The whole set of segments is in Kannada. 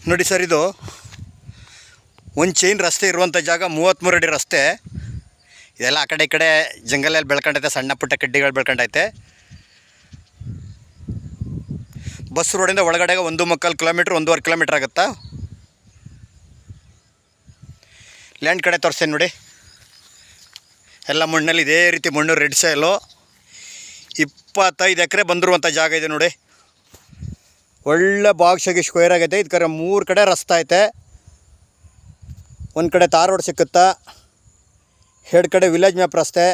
ನೋಡಿ ಸರ್, ಇದು ಒಂದು ಚೈನ್ ರಸ್ತೆ ಇರುವಂಥ ಜಾಗ, 33 ಅಡಿ ರಸ್ತೆ. ಇದೆಲ್ಲ ಆ ಕಡೆ ಈ ಕಡೆ ಜಂಗಲಲ್ಲಿ ಬೆಳ್ಕೊಂಡೈತೆ, ಸಣ್ಣ ಪುಟ್ಟ ಕಡ್ಡಿಗಳು ಬೆಳ್ಕೊಂಡೈತೆ. ಬಸ್ ರೋಡಿಂದ ಒಳಗಡೆಗೆ 1.25 ಕಿಲೋಮೀಟ್ರ್ 1.5 ಕಿಲೋಮೀಟ್ರ್ ಆಗುತ್ತಾ. ಲ್ಯಾಂಡ್ ಕಡೆ ತೋರಿಸ್ತೇನೆ ನೋಡಿ. ಎಲ್ಲ ಮಣ್ಣಲ್ಲಿ ಇದೇ ರೀತಿ ಮಣ್ಣು, ರೆಡ್ ಸಾಯಿಲು. 25 ಎಕರೆ ಬಂದಿರುವಂಥ ಜಾಗ ಇದೆ ನೋಡಿ. ಒಳ್ಳೆ ಬಾಕ್ಸಾಗಿ ಸ್ಕ್ವೇರ್ ಆಗೈತೆ. ಇದಕ್ಕೆ 3 ಕಡೆ ರಸ್ತೆ ಐತೆ. ಒಂದು ಕಡೆ ತಾರ್ ರೋಡ್ ಸಿಕ್ಕುತ್ತಾ, 2 ಕಡೆ ವಿಲೇಜ್ ಮ್ಯಾಪ್ ರಸ್ತೆ.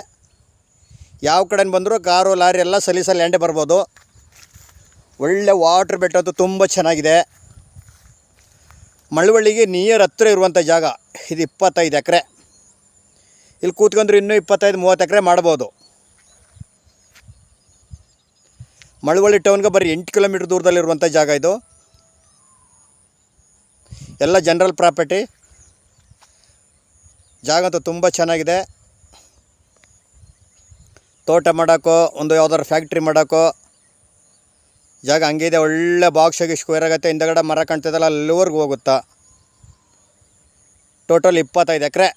ಯಾವ ಕಡೆ ಬಂದರೂ ಕಾರು ಲಾರಿ ಎಲ್ಲ ಸಲೀಸಲ್ಲಿ ಲ್ಯಾಂಡೇ ಬರ್ಬೋದು. ಒಳ್ಳೆ ವಾಟ್ರ್ ಬೆಟ್ಟ ಅಂತೂ ತುಂಬ ಚೆನ್ನಾಗಿದೆ. ಮಳವಳ್ಳಿಗೆ ನಿಯರ್ ಹತ್ತಿರ ಇರುವಂಥ ಜಾಗ ಇದು. 25 ಎಕರೆ. ಇಲ್ಲಿ ಕೂತ್ಕೊಂಡ್ರೆ ಇನ್ನೂ 25-30 ಎಕರೆ ಮಾಡ್ಬೋದು. ಮಳವಳ್ಳಿ ಟೌನ್ಗೆ ಬರೀ 8 ಕಿಲೋಮೀಟ್ರ್ ದೂರದಲ್ಲಿರುವಂಥ ಜಾಗ ಇದು. ಎಲ್ಲ ಜನರಲ್ ಪ್ರಾಪರ್ಟಿ. ಜಾಗ ಅಂತೂ ತುಂಬ ಚೆನ್ನಾಗಿದೆ. ತೋಟ ಮಾಡೋಕ್ಕೋ, ಒಂದು ಯಾವ್ದಾದ್ರು ಫ್ಯಾಕ್ಟ್ರಿ ಮಾಡೋಕ್ಕೋ ಜಾಗ ಹಂಗೆ ಇದೆ. ಒಳ್ಳೆ ಬಾಕ್ಸಾಗಿ ಸ್ಕ್ವೇರ್ ಆಗುತ್ತೆ. ಹಿಂದಗಡೆ ಮರ ಕಾಣ್ತಿದ್ದಲ್ಲ, ಅಲ್ಲಿವರೆಗೂ ಹೋಗುತ್ತಾ. ಟೋಟಲ್ 25 ಎಕರೆ.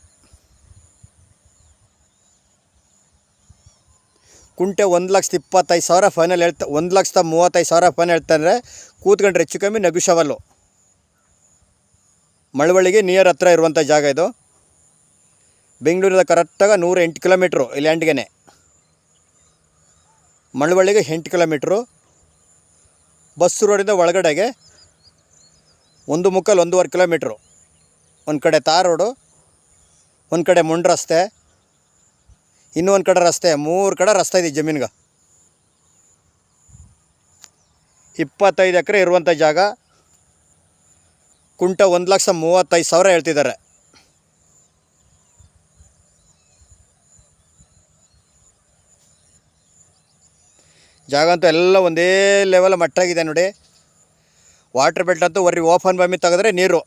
ಕುಂಟೆ 1,25,000 ಫೈನಲ್ ಹೇಳ್ತಾ, 1,35,000 ಫೈನಲ್ ಹೇಳ್ತಾನೆ. ಕೂತ್ಕೊಂಡ್ರೆ ಹೆಚ್ಚು ಕಮ್ಮಿ ನೆಗೋಷಿಯಬಲ್ಲು. ಮಳವಳ್ಳಿಗೆ ನಿಯರ್ ಹತ್ರ ಇರುವಂಥ ಜಾಗ ಇದು. ಬೆಂಗಳೂರಿಂದ ಕರೆಕ್ಟಾಗಿ 108 ಕಿಲೋಮೀಟ್ರು ಈ ಲ್ಯಾಂಡ್ಗೆ. ಮಳವಳ್ಳಿಗೆ 8 ಕಿಲೋಮೀಟ್ರು. ಬಸ್ ರೋಡಿಂದ ಒಳಗಡೆಗೆ 1.25-1.5 ಕಿಲೋಮೀಟ್ರು. ಒಂದು ಕಡೆ ತಾರ್ ರೋಡು, ಒಂದು ಕಡೆ ಮುಂಡ್ ರಸ್ತೆ, ಇನ್ನೂ ಒಂದು ಕಡೆ ರಸ್ತೆ. 3 ಕಡೆ ರಸ್ತೆ ಇದೆ ಜಮೀನ್ಗೆ. 25 ಎಕರೆ ಇರುವಂಥ ಜಾಗ. ಕುಂಟ 1,35,000 ಹೇಳ್ತಿದ್ದಾರೆ. ಜಾಗ ಅಂತೂ ಎಲ್ಲ ಒಂದೇ ಲೆವೆಲ್ ಮಟ್ಟಾಗಿದೆ ನೋಡಿ. ವಾಟ್ರ್ ಬೆಲ್ಟ್ ಅಂತೂ ಓಪನ್ ಬಾಮಿ ತೆಗೆದ್ರೆ ನೀರು.